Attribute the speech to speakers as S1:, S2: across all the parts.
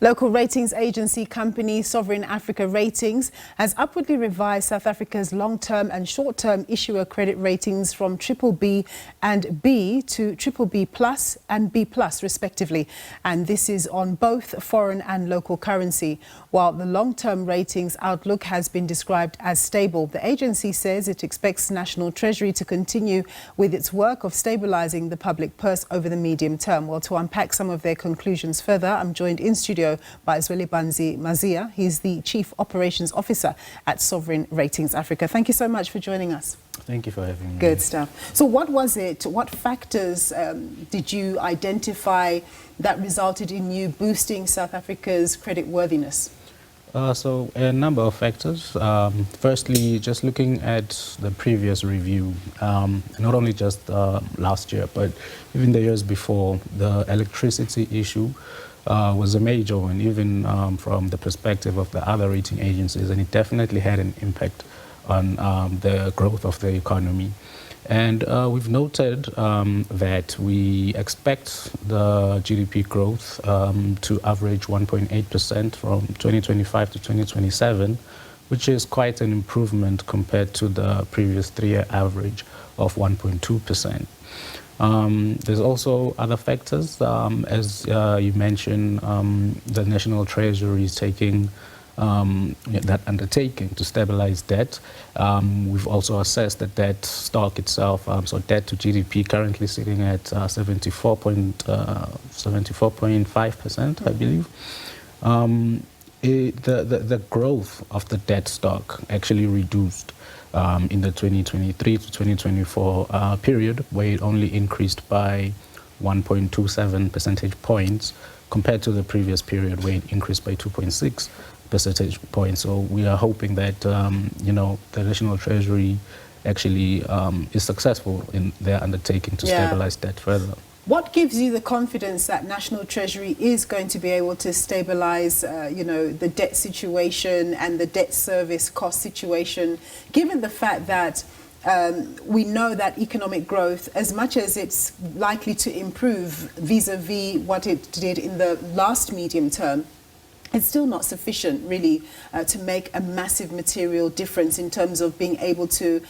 S1: Local ratings agency company Sovereign Africa Ratings has upwardly revised South Africa's long-term and short-term issuer credit ratings from BBB and B to BBB plus and B plus respectively. And this is on both foreign and local currency. While the long-term ratings outlook has been described as stable, the agency says it expects National Treasury to continue with its work of stabilizing the public purse over the medium term. Well, to unpack some of their conclusions further, I'm joined in studio by Zwelibanzi Maziya. He's the Chief Operations Officer at Sovereign Ratings Africa. Thank you so much for joining us.
S2: Thank you for having me.
S1: Good stuff. So what was it, what factors did you identify that resulted in you boosting South Africa's credit worthiness?
S2: So a number of factors. Firstly, just looking at the previous review, not only just last year, but even the years before, the electricity issue was a major one, even from the perspective of the other rating agencies, and it definitely had an impact on the growth of the economy. And we've noted that we expect the GDP growth to average 1.8% from 2025 to 2027, which is quite an improvement compared to the previous three-year average of 1.2%. There's also other factors, as you mentioned, the National Treasury is taking that undertaking to stabilize debt. We've also assessed the debt stock itself, so debt to GDP currently sitting at 74.5%, I believe. The growth of the debt stock actually reduced in the 2023 to 2024 period, where it only increased by 1.27 percentage points compared to the previous period, where it increased by 2.6 percentage points. So we are hoping that the National Treasury actually is successful in their undertaking to stabilize debt further.
S1: What gives you the confidence that National Treasury is going to be able to stabilize, the debt situation and the debt service cost situation, given the fact that we know that economic growth, as much as it's likely to improve vis-a-vis what it did in the last medium term, it's still not sufficient, really, to make a massive material difference in terms of being able to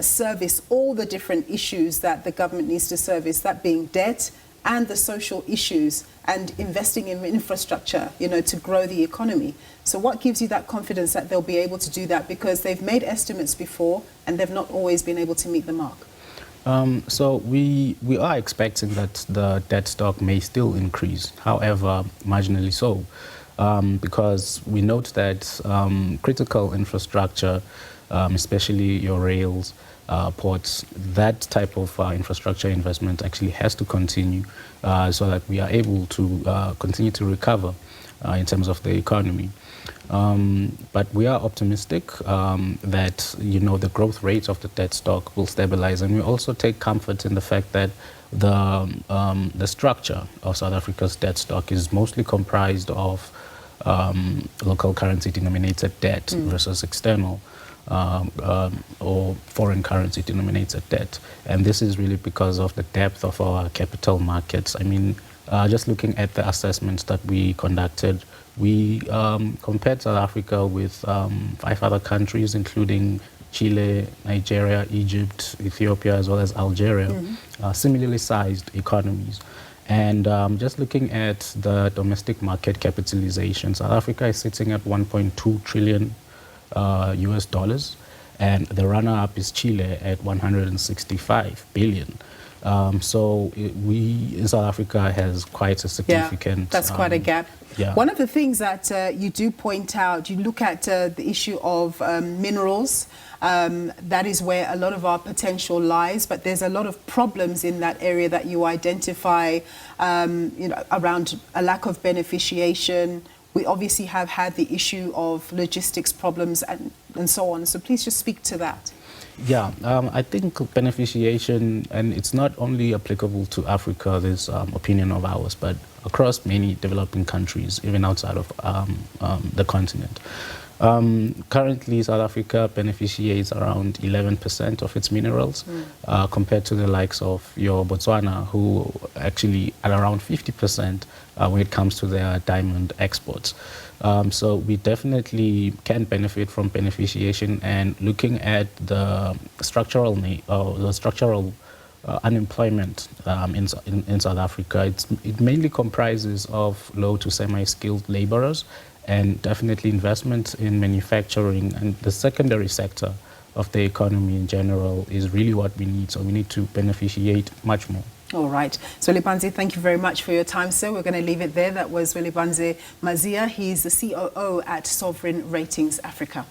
S1: service all the different issues that the government needs to service, that being debt and the social issues and investing in infrastructure, to grow the economy. So what gives you that confidence that they'll be able to do that? Because they've made estimates before and they've not always been able to meet the mark.
S2: So we are expecting that the debt stock may still increase, however, marginally so. Because we note that critical infrastructure, especially your rails, ports, that type of infrastructure investment actually has to continue so that we are able to continue to recover in terms of the economy. But we are optimistic that, the growth rate of the debt stock will stabilize. And we also take comfort in the fact that the structure of South Africa's debt stock is mostly comprised of local currency denominated debt versus external or foreign currency denominated debt. And this is really because of the depth of our capital markets. I mean, just looking at the assessments that we conducted, we compared South Africa with 5 other countries, including Chile, Nigeria, Egypt, Ethiopia, as well as Algeria, similarly sized economies. And just looking at the domestic market capitalization, South Africa is sitting at 1.2 trillion US dollars, and the runner-up is Chile at 165 billion. So South Africa has quite a significant...
S1: Yeah, that's quite a gap.
S2: Yeah.
S1: One of the things that you do point out, you look at the issue of minerals. That is where a lot of our potential lies, but there's a lot of problems in that area that you identify, around a lack of beneficiation. We obviously have had the issue of logistics problems and so on. So please just speak to that.
S2: Yeah, I think beneficiation, and it's not only applicable to Africa, this opinion of ours, but across many developing countries, even outside of the continent. Currently, South Africa beneficiates around 11% of its minerals, compared to the likes of your Botswana, who actually at around 50% when it comes to their diamond exports. So we definitely can benefit from beneficiation, and looking at the structural unemployment in South Africa, it mainly comprises of low to semi-skilled laborers, and definitely investment in manufacturing and the secondary sector of the economy in general is really what we need. So we need to beneficiate much more.
S1: All right. Zwelibanzi, thank you very much for your time, sir. We're going to leave it there. That was Zwelibanzi Maziya. He's the COO at Sovereign Ratings Africa.